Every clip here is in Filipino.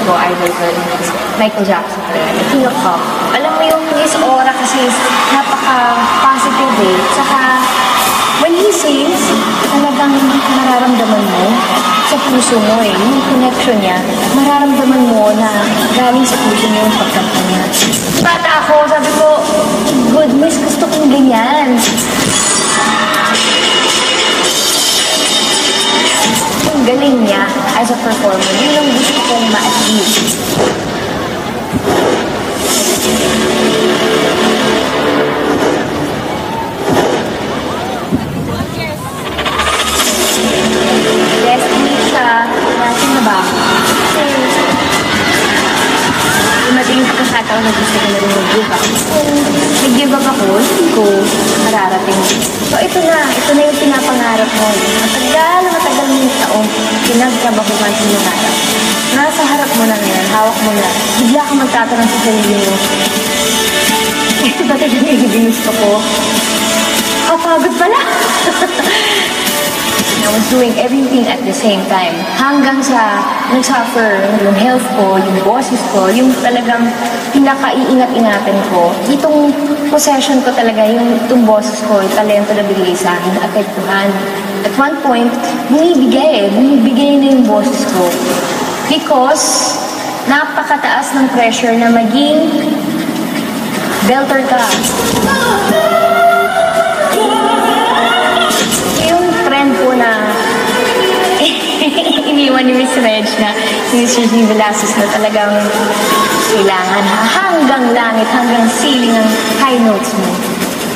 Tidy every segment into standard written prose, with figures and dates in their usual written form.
ko, idol ko, Michael Jackson talaga, the King of Pop. Alam mo yung his aura kasi napaka-positive eh. Saka, when he sings, talagang mararamdaman mo sa puso mo eh. Yung connection niya, mararamdaman mo na galing sa puso niya yung pagkanta niya. Bata ako, sabi ko, goodness, gusto kong ganyan. Yung galing niya as a performer, yun ang gusto kong ma-achieve. Destiny siya, natin na ba? Kasi, dumating yung pagkakataon na gusto ko na rin mag-give up. Kung nag-give up ako, hindi ko mararating. So, ito na yung pinapangarap mo. Matagal ng taong pinagtrabahuhan sa iyong harap. Nasa harap mo na ngayon, hawak mo na. Bigla ka magtatanong sa sarili mo. Ito ba talaga yung gusto ko? Kapagod pala! I was doing everything at the same time. Hanggang sa nag-suffer yung health ko, yung boses ko, yung talagang pinaka-iingat-ingatan ko. Itong possession ko talaga, itong boses ko, yung talento na bigay sa akin, apektuhan. At one point, bumibigay na yung boses ko. Because napakataas ng pressure na maging belter ka. Po na iniwan ni Miss Reg na si Mr. G. Velasquez na talagang kailangan hanggang langit, hanggang ceiling ang high notes mo.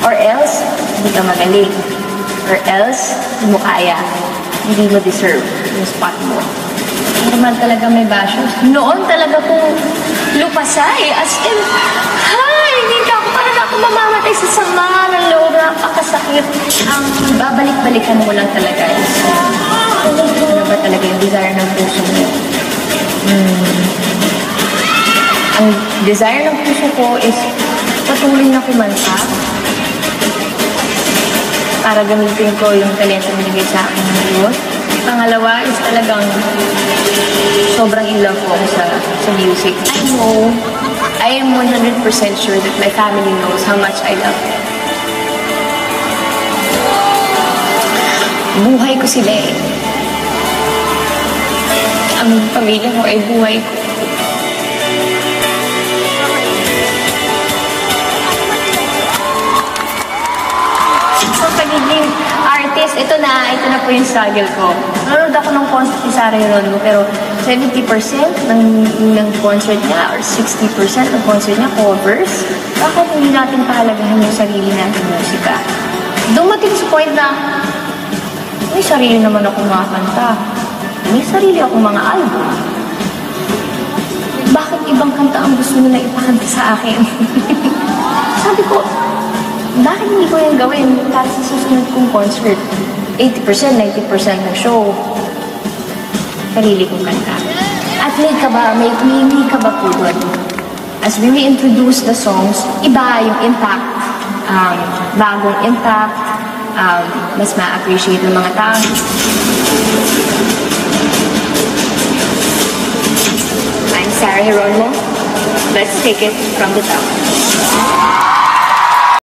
Or else, hindi ka magaling. Or else, hindi mo kaya. Hindi mo deserve yung spot mo. Normal talaga may bashes. Noon talaga kung lupasay, as in, hindi ka ako, parang ako mamamatay sa sama ng loob, napakasakit. Ang babalik-balikan mo lang talaga is, ano ba talaga yung desire ng puso mo? Ang desire ng puso ko is patuloy na kumanta para gamitin ko yung talento na nilagay sa akin ng Diyos. Pangalawa is talagang sobrang in love ko sa music. I am 100% sure that my family knows how much I love them. Buhay ko sila eh. Ang pamilya ko ay buhay ko. So, pagiging artist, ito na po yung struggle ko. Nanonood ako ng concert ni Sarah Geronimo, pero 70% ng concert niya or 60% ng concert niya covers. Bakit hindi natin pahalagahan yung sarili natin musika? Dumating sa point na may sarili naman akong mga kanta. May sarili akong mga album. Bakit ibang kanta ang gusto nila ipakanta sa akin? Sabi ko, bakit hindi ko yung gawin para sa susunod kong concert? 80%, 90% ng show. Sarili kong kanta. At may ka ba po doon? As we reintroduce the songs, iba yung impact. Bagong impact. Mas ma-appreciate ng mga tao. I'm Sarah Geronimo. Let's take it from the top.